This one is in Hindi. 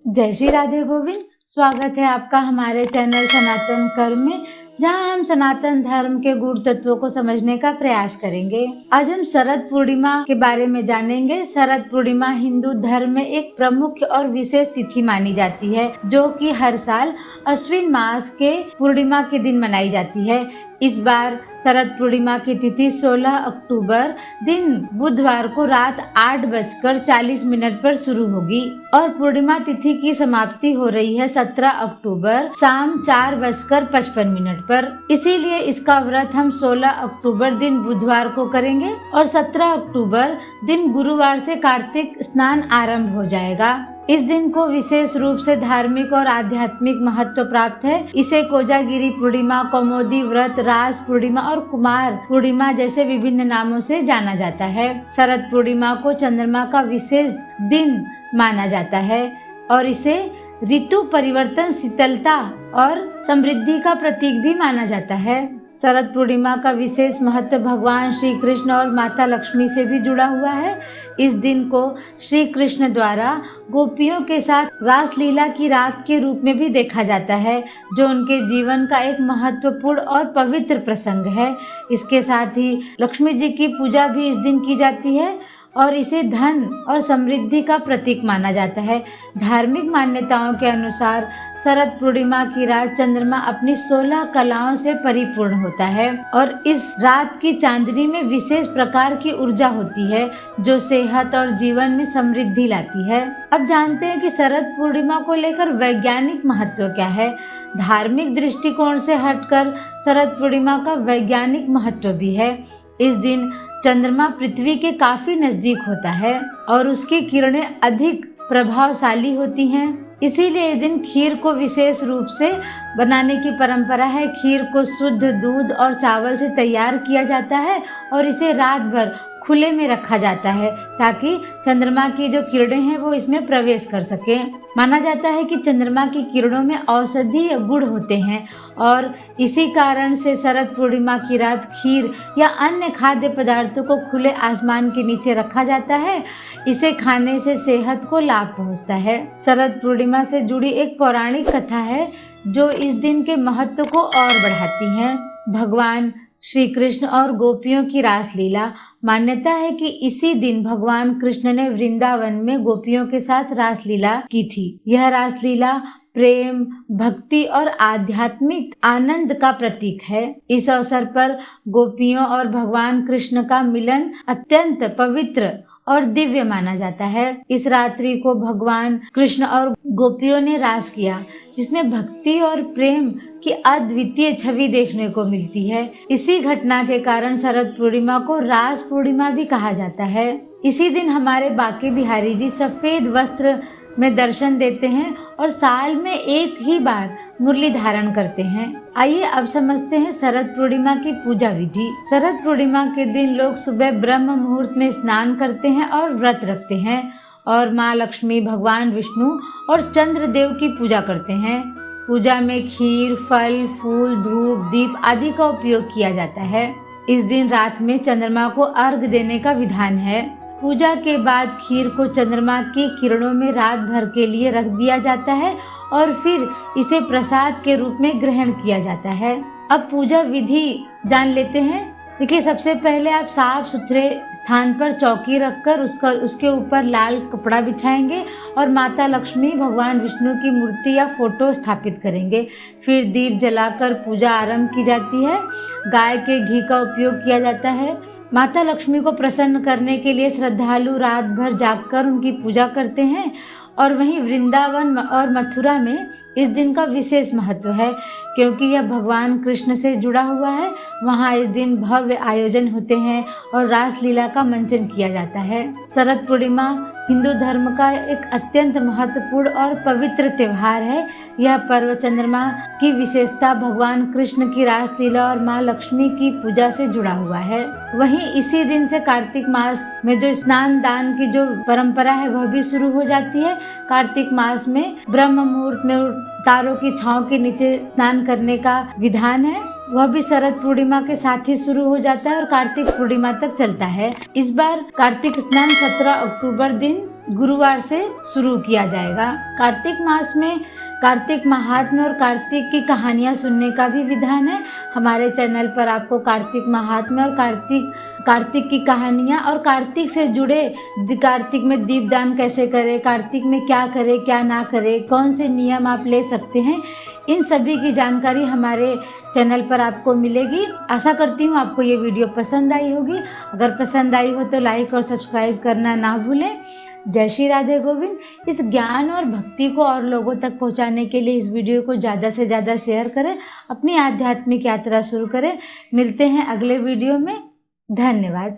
जय श्री राधे गोविंद। स्वागत है आपका हमारे चैनल सनातन कर्म में, जहां हम सनातन धर्म के गूढ़ तत्वों को समझने का प्रयास करेंगे। आज हम शरद पूर्णिमा के बारे में जानेंगे। शरद पूर्णिमा हिंदू धर्म में एक प्रमुख और विशेष तिथि मानी जाती है, जो कि हर साल अश्विन मास के पूर्णिमा के दिन मनाई जाती है। इस बार शरद पूर्णिमा की तिथि 16 अक्टूबर दिन बुधवार को रात 8:40 पर शुरू होगी और पूर्णिमा तिथि की समाप्ति हो रही है 17 अक्टूबर शाम 4:55 पर। इसीलिए इसका व्रत हम 16 अक्टूबर दिन बुधवार को करेंगे और 17 अक्टूबर दिन गुरुवार से कार्तिक स्नान आरंभ हो जाएगा। इस दिन को विशेष रूप से धार्मिक और आध्यात्मिक महत्व प्राप्त है। इसे कोजागिरी पूर्णिमा, कौमुदी व्रत, रास पूर्णिमा और कुमार पूर्णिमा जैसे विभिन्न नामों से जाना जाता है। शरद पूर्णिमा को चंद्रमा का विशेष दिन माना जाता है और इसे ऋतु परिवर्तन, शीतलता और समृद्धि का प्रतीक भी माना जाता है। शरद पूर्णिमा का विशेष महत्व भगवान श्री कृष्ण और माता लक्ष्मी से भी जुड़ा हुआ है। इस दिन को श्री कृष्ण द्वारा गोपियों के साथ रासलीला की रात के रूप में भी देखा जाता है, जो उनके जीवन का एक महत्वपूर्ण और पवित्र प्रसंग है। इसके साथ ही लक्ष्मी जी की पूजा भी इस दिन की जाती है और इसे धन और समृद्धि का प्रतीक माना जाता है। धार्मिक मान्यताओं के अनुसार शरद पूर्णिमा की रात चंद्रमा अपनी 16 कलाओं से परिपूर्ण होता है और इस रात की चांदनी में विशेष प्रकार की ऊर्जा होती है, जो सेहत और जीवन में समृद्धि लाती है। अब जानते हैं कि शरद पूर्णिमा को लेकर वैज्ञानिक महत्व क्या है। धार्मिक दृष्टिकोण से हटकर शरद पूर्णिमा का वैज्ञानिक महत्व भी है। इस दिन चंद्रमा पृथ्वी के काफी नजदीक होता है और उसकी किरणें अधिक प्रभावशाली होती हैं। इसीलिए इस दिन खीर को विशेष रूप से बनाने की परंपरा है। खीर को शुद्ध दूध और चावल से तैयार किया जाता है और इसे रात भर खुले में रखा जाता है ताकि चंद्रमा की जो किरणें हैं वो इसमें प्रवेश कर सकें। माना जाता है कि चंद्रमा की किरणों में औषधीय गुण होते हैं और इसी कारण से शरद पूर्णिमा की रात खीर या अन्य खाद्य पदार्थों को खुले आसमान के नीचे रखा जाता है। इसे खाने से सेहत को लाभ पहुंचता है। शरद पूर्णिमा से जुड़ी एक पौराणिक कथा है जो इस दिन के महत्व को और बढ़ाती है। भगवान श्री कृष्ण और गोपियों की रासलीला। मान्यता है कि इसी दिन भगवान कृष्ण ने वृंदावन में गोपियों के साथ रासलीला की थी। यह रासलीला प्रेम, भक्ति और आध्यात्मिक आनंद का प्रतीक है। इस अवसर पर गोपियों और भगवान कृष्ण का मिलन अत्यंत पवित्र और दिव्य माना जाता है। इस रात्रि को भगवान कृष्ण और गोपियों ने रास किया, जिसमें भक्ति और प्रेम की अद्वितीय छवि देखने को मिलती है। इसी घटना के कारण शरद पूर्णिमा को रास पूर्णिमा भी कहा जाता है। इसी दिन हमारे बांके बिहारी जी सफेद वस्त्र में दर्शन देते हैं और साल में एक ही बार मुरली धारण करते हैं। आइए अब समझते हैं शरद पूर्णिमा की पूजा विधि। शरद पूर्णिमा के दिन लोग सुबह ब्रह्म मुहूर्त में स्नान करते हैं और व्रत रखते हैं और माँ लक्ष्मी, भगवान विष्णु और चंद्र देव की पूजा करते हैं। पूजा में खीर, फल, फूल, धूप, दीप आदि का उपयोग किया जाता है। इस दिन रात में चंद्रमा को अर्घ देने का विधान है। पूजा के बाद खीर को चंद्रमा की किरणों में रात भर के लिए रख दिया जाता है और फिर इसे प्रसाद के रूप में ग्रहण किया जाता है। अब पूजा विधि जान लेते हैं। देखिए, सबसे पहले आप साफ सुथरे स्थान पर चौकी रखकर उसके ऊपर लाल कपड़ा बिछाएंगे और माता लक्ष्मी, भगवान विष्णु की मूर्ति या फोटो स्थापित करेंगे। फिर दीप जलाकर पूजा आरंभ की जाती है। गाय के घी का उपयोग किया जाता है। माता लक्ष्मी को प्रसन्न करने के लिए श्रद्धालु रात भर जागकर उनकी पूजा करते हैं और वहीं वृंदावन और मथुरा में इस दिन का विशेष महत्व है, क्योंकि यह भगवान कृष्ण से जुड़ा हुआ है। वहाँ इस दिन भव्य आयोजन होते हैं और रासलीला का मंचन किया जाता है। शरद पूर्णिमा हिंदू धर्म का एक अत्यंत महत्वपूर्ण और पवित्र त्योहार है। यह पर्व चंद्रमा की विशेषता, भगवान कृष्ण की रासलीला और माँ लक्ष्मी की पूजा से जुड़ा हुआ है। वहीं इसी दिन से कार्तिक मास में जो स्नान दान की जो परंपरा है वह भी शुरू हो जाती है। कार्तिक मास में ब्रह्म मुहूर्त में तारों की छांव के नीचे स्नान करने का विधान है। वह भी शरद पूर्णिमा के साथ ही शुरू हो जाता है और कार्तिक पूर्णिमा तक चलता है। इस बार कार्तिक स्नान 17 अक्टूबर दिन गुरुवार से शुरू किया जाएगा। कार्तिक मास में कार्तिक महात्म्य और कार्तिक की कहानियाँ सुनने का भी विधान है। हमारे चैनल पर आपको कार्तिक महात्म्य और कार्तिक की कहानियाँ और कार्तिक से जुड़े कार्तिक में दीपदान कैसे करें, कार्तिक में क्या करें क्या ना करें, कौन से नियम आप ले सकते हैं, इन सभी की जानकारी हमारे चैनल पर आपको मिलेगी। आशा करती हूँ आपको ये वीडियो पसंद आई होगी। अगर पसंद आई हो तो लाइक और सब्सक्राइब करना ना भूलें। जय श्री राधे गोविंद। इस ज्ञान और भक्ति को और लोगों तक पहुंचाने के लिए इस वीडियो को ज़्यादा से ज़्यादा शेयर करें, अपनी आध्यात्मिक यात्रा शुरू करें। मिलते हैं अगले वीडियो में। धन्यवाद।